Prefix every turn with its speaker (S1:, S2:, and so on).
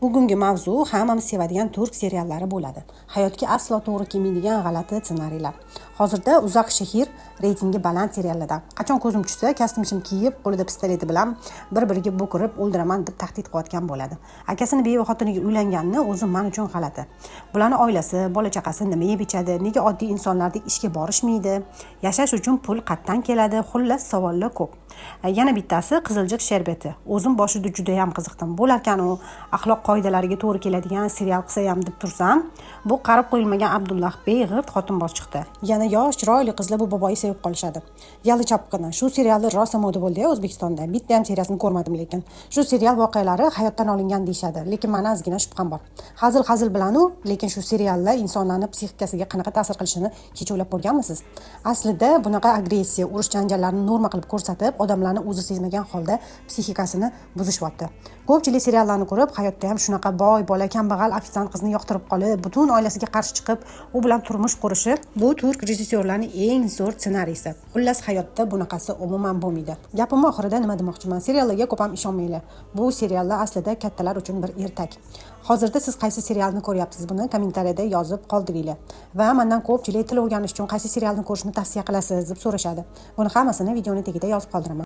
S1: Bugungi mavzu hammamiz sevadigan turk seriallari bo'ladi. Hayotga aslo to'g'ri kelmaydigan g'alati ssenariylar. Hozirda Uzoq shahar reytingi baland seriallardan. Qachon ko'zim tushsa, kostyum kiyib, qo'lida pistoleti bilan bir-biriga bo'kirib o'ldiraman deb tahdid qilayotgan bo'ladi. Akasini beva xotiniga uylanganini o'zi men uchun g'alati. Bularning oilasi, bola chaqasi nima yeb ichadi? Nega oddiy insonlardek ishga borishmaydi? Yashash uchun pul qayerdan keladi? Xullas savollar ko'p. Yana bittasi Qiziljiq sherbeti. O'zim boshida juda ham qiziqdim. Bo'larkan u axloq qoidalariga to'g'ri keladigan serial qilsa ham deb tursam, bu qarib qo'yilmagan Abdullah Bey g'irt xotinboz chiqdi. Yana yosh, chiroyli qizlar bu boboyi sevib qolishadi. Yali chapqini. Shu serialni rosa moda bo'ldi O'zbekistonda. Bitta ham seriyasini ko'rmadim lekin. Shu serial voqealari hayotdan olingan deyshadi, lekin meni ozgina shubham bor. Hazil bilan u, lekin shu seriallar insonlarning psixikasiga qanaqa ta'sir qilishini hech o'ylab ko'rganmisiz? Aslida bunaqa agressiya, urush janjallarni norma qilib ko'rsatib, odamlarni o'zi sezmagan holda psixikasini buzishyapti. Ko'pchilik seriallarni ko'rib, hayotda ham shunaqa boy, bola, kambag'al ofitsiant qizni yoqtirib qolib, butun oilasiga qarshi chiqib, u bilan turmush qurishi bu turk rejissyorlarining eng zo'r ssenariysi. Xullas hayotda bunaqasi umuman bo'lmaydi. Gapim oxirida nima demoqchiman? Seriallarga ko'p ham ishonmanglar. Bu seriallar aslida kattalar uchun bir ertak. Hozirda siz qaysi serialni ko'ryapsiz? Buni kommentariyada yozib qoldiringlar. Va mendan ko'pchilik til o'rganish uchun qaysi serialni ko'rishni tavsiya qilasiz deb so'rashadi. Buni hammasini videoning tagida yozib qoldiraman.